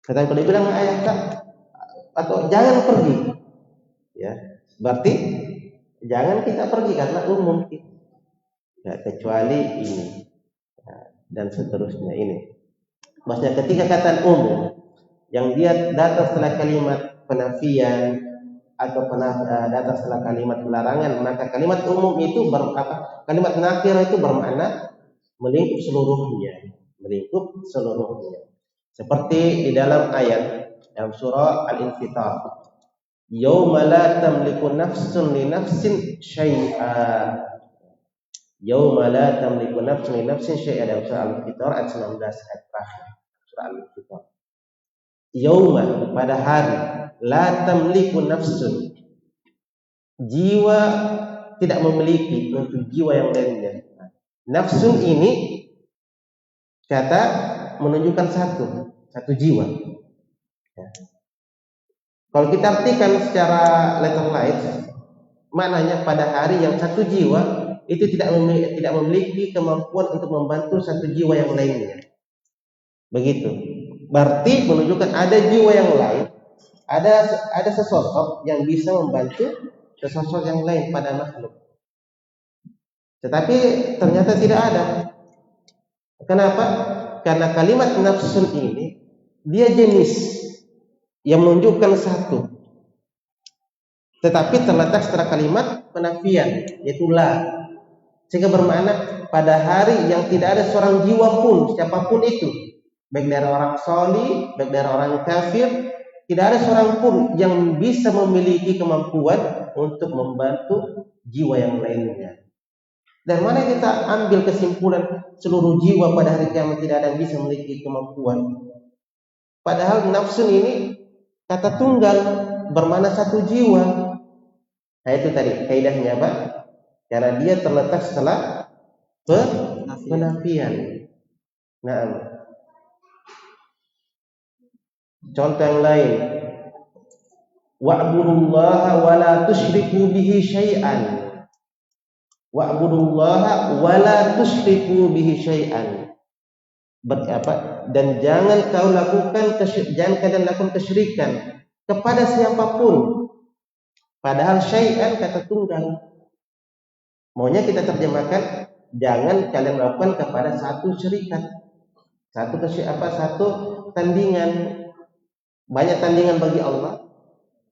Tetapi kalau dibilang ayat atau jangan pergi, ya berarti jangan kita pergi karena umum, ya, kecuali ini dan seterusnya ini. Maksudnya ketika kata umum yang dia datang setelah kalimat penafian atau datang setelah kalimat larangan, maka kalimat umum itu kalimat nakirah itu bermakna melingkup seluruhnya. Seperti di dalam ayat dalam surah Al-Infitar, yauma la tamliku nafsun li nafsin syai'a. Yauma la tamliku nafsun li nafsin syai'a, dalam surah Al-Infitar ayat 19 ayat terakhir surah Al-Infitar. Yauma, pada hari, la tamliku nafsun, jiwa tidak memiliki untuk jiwa yang lainnya. Nafsun ini kata menunjukkan satu jiwa. Ya. Kalau kita artikan secara letterlight, maknanya pada hari yang satu jiwa itu tidak memiliki kemampuan untuk membantu satu jiwa yang lainnya. Begitu. Berarti menunjukkan ada jiwa yang lain, ada sesosok yang bisa membantu sesosok yang lain pada makhluk. Tetapi ternyata tidak ada. Kenapa? Karena kalimat nafsun ini dia jenis yang menunjukkan satu, tetapi terletak setelah kalimat penafian, yaitu la, sehingga bermakna pada hari yang tidak ada seorang jiwa pun, siapapun itu, baik dari orang solih, baik dari orang kafir, tidak ada seorang pun yang bisa memiliki kemampuan untuk membantu jiwa yang lainnya. Dan mana kita ambil kesimpulan seluruh jiwa pada hari kiamat tidak ada yang bisa memiliki kemampuan? Padahal nafsu ini kata tunggal bermakna satu jiwa. Nah itu tadi kaidahnya Pak. Karena dia terletak setelah penafian. Nah, contoh yang lain, wa'budullaha wa la tusyriku bihi syai'an. Wa'budullaha wa la tusyriku bihi syai'an. Berapa? Dan jangan kau lakukan kalian lakukan kesyirikan kepada siapapun. Padahal syai'an kata tunggal. Maunya kita terjemahkan jangan kalian lakukan kepada satu syirikat. Satu tandingan. Banyak tandingan bagi Allah.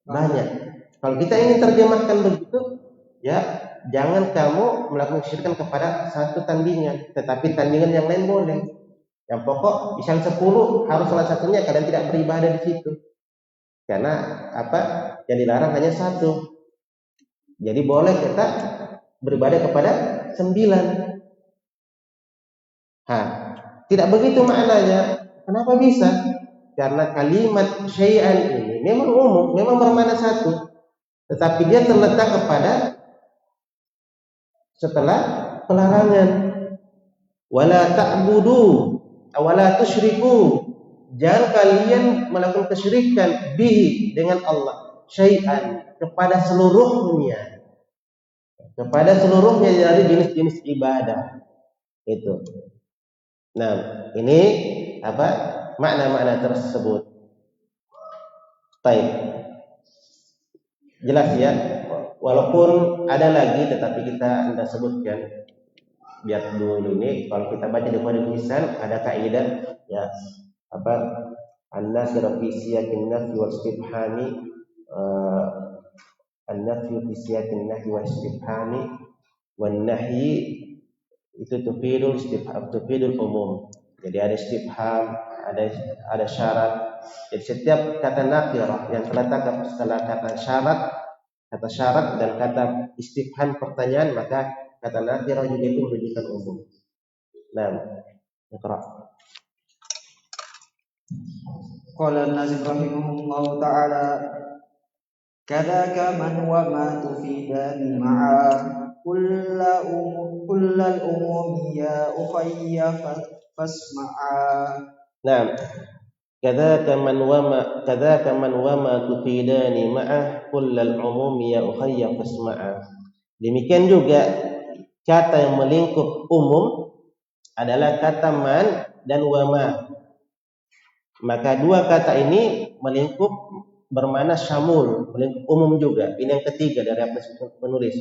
Banyak. Kalau kita ingin terjemahkan begitu, ya jangan kamu melakukan kesyirikan kepada satu tandingan, tetapi tandingan yang lain boleh. Yang pokok misal 10 harus salah satunya kalian tidak beribadah di situ. Karena apa? Yang dilarang hanya satu. Jadi boleh kita beribadah kepada 9. Tidak begitu maknanya. Kenapa bisa? Karena kalimat syai'an ini memang umum, memang bermakna satu. Tetapi dia terletak kepada setelah pelarangan. Wala ta'budu awala tusyriku, jangan kalian melakukan kesyirikan bihi dengan Allah syai'an, kepada seluruhnya dari jenis-jenis ibadah itu. Nah ini apa makna-makna tersebut. Baik, jelas ya, walaupun ada lagi tetapi kita tidak sebutkan. Biar dulu ini kalau kita baca di Qur'an lisan ada kaidah ya apa an-nasir fi siyakin nafyi wal istifhami an-nafyu fi siyakin nahyi wal istifhami wan nahyi itu tufidul umum. Jadi ada istifham, ada syarat. Jadi setiap kata nakirah yang terletak setelah kata syarat dan kata istifham pertanyaan, maka kata nakirah juga itu menunjukkan umum. Nah, iqra. Qala an-Nazim rahimahullahu ta'ala, kadzaka man wa ma tufidani ma'a kullal umumi ya ukhayya fasma'a. Nah, kadzaka man wa ma tufidani ma'a kullal umumi ya ukhayya fasma'a. Demikian juga kata yang melingkup umum adalah kata man dan wama. Maka dua kata ini melingkup bermakna syamul, melingkup umum juga. Ini yang ketiga dari apa penulis.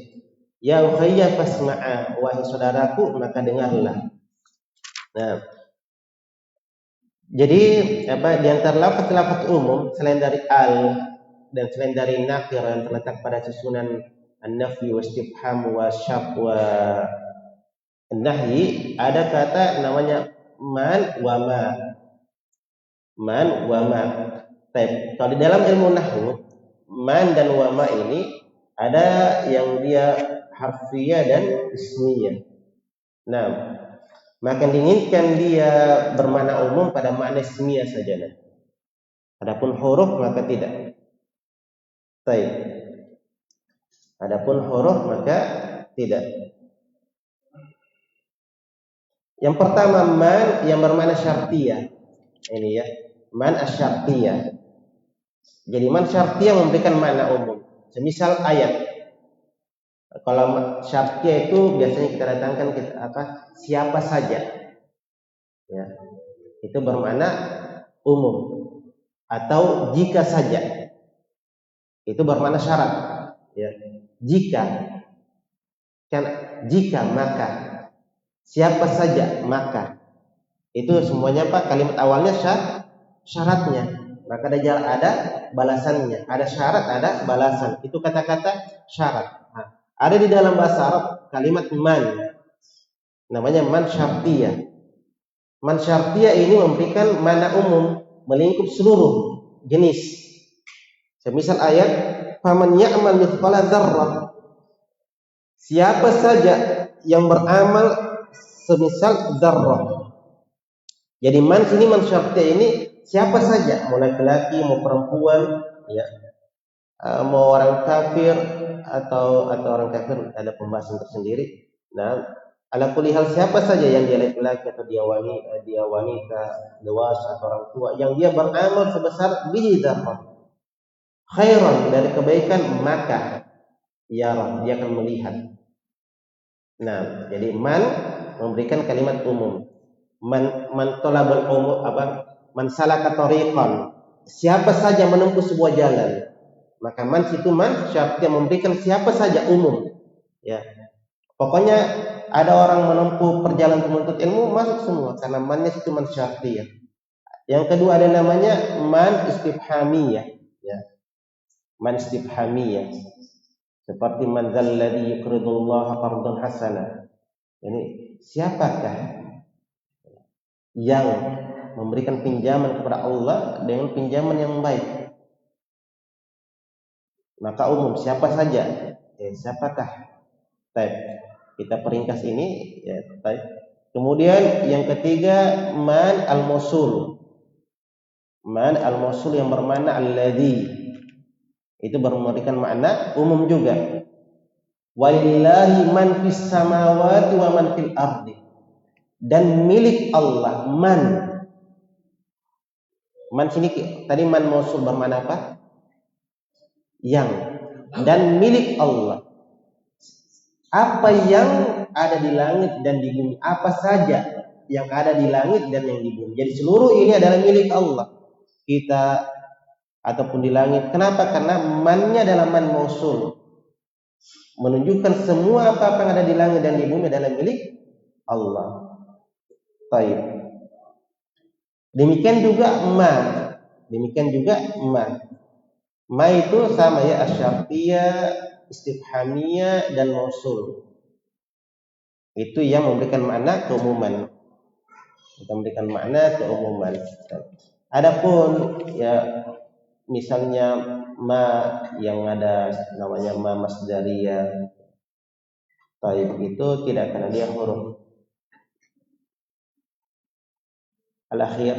Ya ukhayya fasma'a, wahai saudaraku maka dengarlah. Nah, jadi apa di antara lafaz-lafaz umum selain dari al dan selain dari nakir yang terletak pada susunan an-nafyi wa istifham wa syab wa nahyi, ada kata namanya man wa ma. Man wa ma. Kalau di dalam ilmu nahwu, man dan wa ma ini ada yang dia harfiyah dan ismiyah. Nah, maka diinginkan dia bermakna umum pada makna ismiyah saja. Nah. Adapun huruf maka tidak. Baik. Adapun huruf maka tidak. Yang pertama man yang bermakna syartiyah. Ini ya, man asyartiyah. Jadi man syartiyah memberikan makna umum. Semisal ayat. Kalau syartiyah itu biasanya kita datangkan siapa saja. Ya. Itu bermakna umum, atau jika saja. Itu bermakna syarat. Ya. Jika, kan jika maka, siapa saja maka. Itu semuanya Pak, kalimat awalnya syaratnya. Maka ada balasannya. Ada syarat, ada balasan. Itu kata-kata syarat. Nah, ada di dalam bahasa Arab kalimat man. Namanya man syartiyah. Man syartiyah ini memberikan makna umum, melingkup seluruh jenis. Semisal ayat faman ya'mal mithqala dzarrah. Siapa saja yang beramal semisal dzarrah. Jadi man sini man syartiyah ini siapa saja, mau laki-laki, mau perempuan, ya, mau orang kafir atau orang kafir ada pembahasan tersendiri. Nah, ala kulli hal siapa saja yang dia laki-laki atau dia wanita, dewasa atau orang tua yang dia beramal sebesar biji dzarrah khairan dari kebaikan, maka yarah, dia akan melihat. Nah, jadi man memberikan kalimat umum. Man talabal umum man salaka tariqan. Siapa saja menempuh sebuah jalan. Maka man situ man syartnya memberikan siapa saja umum. Ya. Pokoknya ada orang menempuh perjalanan menuntut ilmu masuk semua karena mannya situ man syartiyah. Yang kedua ada namanya man istifhamiyah, ya. Man istifhamiyah. Seperti man dzalladzi yuqridullaha qardan hasana. Ini siapakah yang memberikan pinjaman kepada Allah dengan pinjaman yang baik? Maka umum siapa saja. Siapakah? Baik. Kita peringkas ini, ya. Baik. Kemudian yang ketiga man al-mausul. Man al-mausul yang bermakna alladzi. Itu memberikan makna umum juga. Walillahi man fis samawati wa man fil ardi. Dan milik Allah man. Man sini tadi man mausul bermakna apa? Yang. Dan milik Allah. Apa yang ada di langit dan di bumi, apa saja yang ada di langit dan yang di bumi. Jadi seluruh ini adalah milik Allah. Kita ataupun di langit. Kenapa? Karena mannya adalah man mausul. Menunjukkan semua apa yang ada di langit dan di bumi adalah milik Allah. Baik. Demikian juga ma. Demikian juga ma. Ma itu sama ya, asyartiyah, istifhamiyah dan mausul. Itu yang memberikan makna keumuman. Kita memberikan makna keumuman. Adapun ya misalnya ma yang ada namanya ma masdariyah. Baik, itu tidak karena dia huruf. Al-akhir.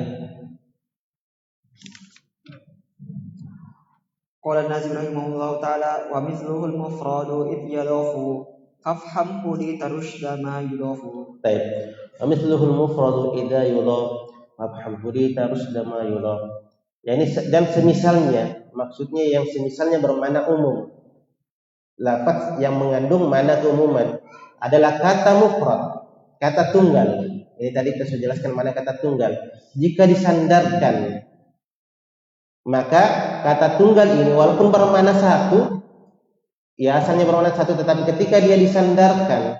Qala Nazim rahimahullah ta'ala wa mithluhu al-mufradu idh yadafu fafhamhu li tarushda ma yudafu. Baik. Wa mithluhu al-mufradu idza yudaf fafhamhu li tarushda ma yudaf. Yani dan semisalnya, maksudnya yang semisalnya bermakna umum. Lafaz yang mengandung makna keumuman adalah kata mufrad, kata tunggal. Ini tadi kita sudah jelaskan mana kata tunggal. Jika disandarkan, maka kata tunggal ini walaupun bermakna satu, ya asalnya bermakna satu, tetapi ketika dia disandarkan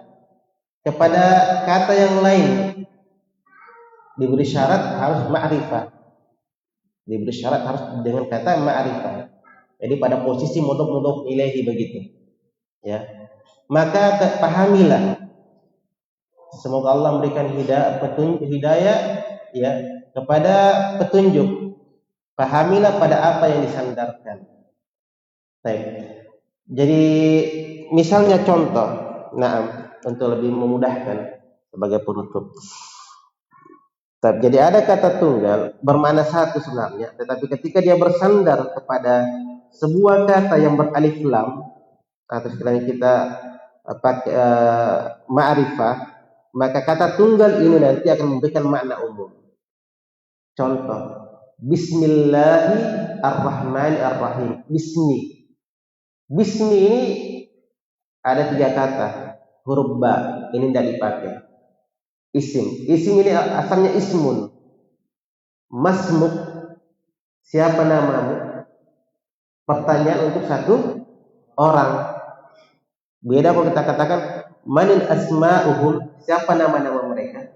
kepada kata yang lain, diberi syarat harus ma'rifah. Diberi syarat harus dengan kata ma'rifah. Jadi pada posisi mudhof ilaihi begitu. Ya. Maka pahamilah. Semoga Allah memberikan hidayah ya kepada petunjuk. Pahamilah pada apa yang disandarkan. Baik. Jadi misalnya contoh, untuk lebih memudahkan sebagai penutup. Jadi ada kata tunggal bermakna satu sebenarnya, tetapi ketika dia bersandar kepada sebuah kata yang beralif lam atau sekiranya kita pakai ma'rifah, maka kata tunggal ini nanti akan memberikan makna umum. Contoh, Bismillahirrahmanirrahim. Bismi ini ada 3 kata, huruf ba, ini tidak dipakai. Isim ini asalnya ismun, masmuk Siapa namamu? Pertanyaan untuk satu orang. Beda kalau kita katakan manil asma'uhum, siapa nama-nama mereka?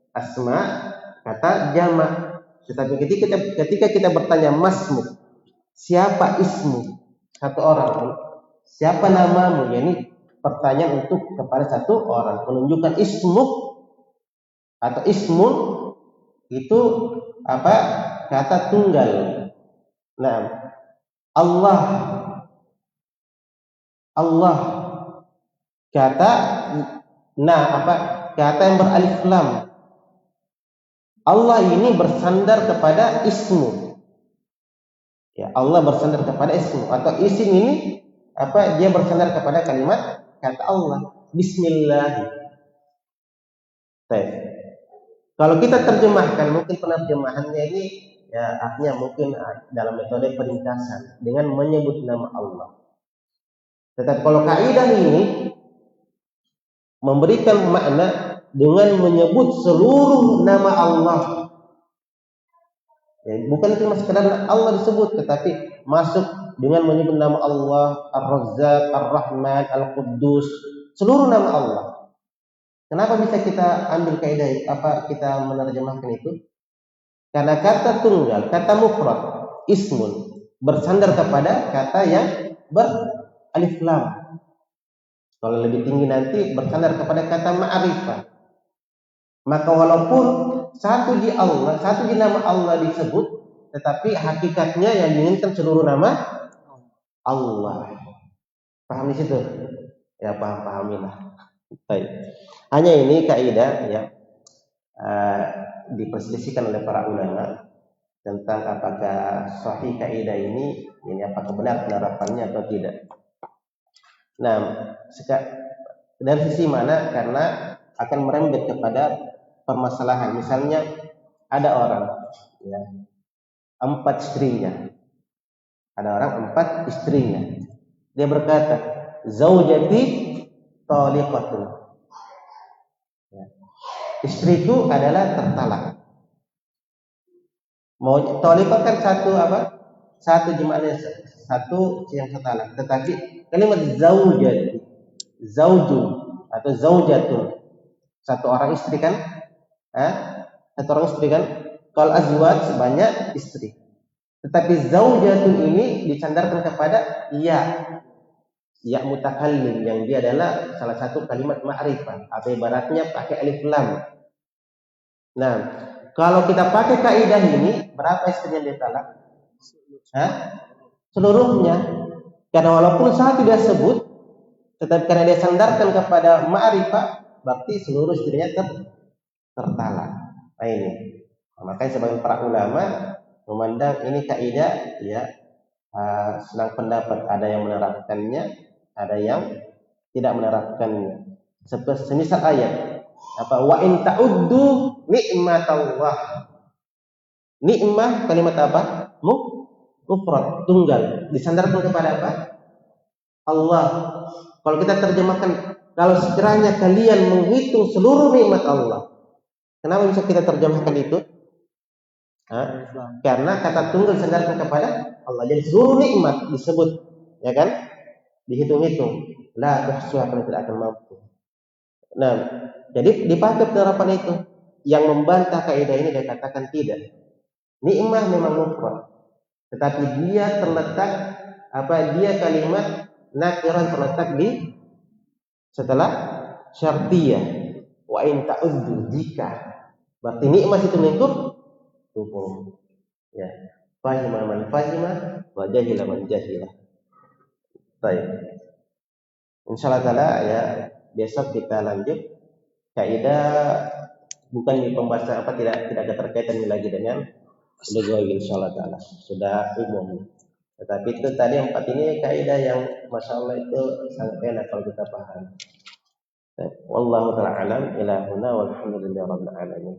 Asma kata jamak. Tetapi ketika kita bertanya masmu, siapa ismu? Satu orang. Siapa namamu? Yani pertanyaan untuk kepada satu orang, menunjukkan ismu atau ismun itu apa? Kata tunggal. Nah, Allah kata kata yang beralif lam. Allah ini bersandar kepada ismu. Ya, Allah bersandar kepada ismu atau isim ini dia bersandar kepada kalimat kata Allah. Bismillah. Baik. Kalau kita terjemahkan, mungkin penerjemahannya ini ya artinya mungkin dalam metode peringkasan dengan menyebut nama Allah. Tetapi kalau kaidah ini memberikan makna dengan menyebut seluruh nama Allah. Ya, bukan cuma sekedar Allah disebut, tetapi masuk dengan menyebut nama Allah, Ar-Razzaq, Ar-Rahman, Al-Quddus, seluruh nama Allah. Kenapa bisa kita ambil kaidah kita menerjemahkan itu? Karena kata tunggal, kata mufrad, ismun bersandar kepada kata yang beralif lam. Kalau lebih tinggi nanti bersandar kepada kata ma'rifah. Maka walaupun satu di nama Allah disebut, tetapi hakikatnya yang diinginkan seluruh nama Allah. Paham di situ? Ya pahamilah. Baik. Hanya ini kaidah ya diperselisihkan oleh para ulama tentang apakah sahih kaidah ini apakah benar penerapannya atau tidak. Nah, dari sisi mana? Karena akan merembet kepada permasalahan. Misalnya ada orang ya, 4 istrinya. Ada orang 4 istrinya. Dia berkata, zaujati taliqatun. Ya. Istriku adalah tertalak. Mau taliqah kan satu jemaahnya satu yang tertalak. Tetapi kalimat zaujati, zauju atau zaujatun, satu orang istri kan? Satu orang istri kan? Kalau azwaj sebanyak istri. Tetapi zaujatun ini disandarkan kepada ya mutakallim yang dia adalah salah satu kalimat ma'rifah atau ibaratnya pakai alif lam. Nah, kalau kita pakai kaidah ini, berapa istrinya dia talak? Seluruhnya. Karena walaupun satu dia sebut, tetapi karena dia sandarkan kepada ma'rifah, berarti seluruh istrinya tertalak. Nah ini. Makanya sebagian para ulama memandang ini kaidah ya senang pendapat, ada yang menerapkannya, ada yang tidak menerapkannya. Semisal ayat wa in ta'uddu nikmatallah. Nikmah kalimat apa? Mufrad, tunggal, disandarkan kepada apa? Allah. Kalau kita terjemahkan, kalau sekiranya kalian menghitung seluruh nikmat Allah, kenapa bisa kita terjemahkan itu? Karena kata tunggal disandarkan kepada Allah. Jadi seluruh nikmat disebut, ya kan? Dihitung-hitung. La tuhsuha, kalian tidak akan mampu. Nah, jadi dipakai penerapan itu. Yang membantah kaidah ini dia katakan tidak. Nikmah memang mufrad, tetapi dia terletak dia kalimat nakiran terletak di setelah syartiyah. Wa in ta'uddu, jika. Berarti nikmah itu lingkup hukum. Ya. Fahima man fahima wa jahila man jahila. Baik. Insyaallah taala ya besok kita lanjut kaidah bukan di pembahasan tidak ada terkaitan lagi dengan lugah insyaallah taala. Sudah umum. Tetapi itu tadi 4 ini kaidah yang masyaallah itu sangat enak kalau kita paham. Wallahu ta'ala alam, ilahuna walhamdulillahirabbil alamin.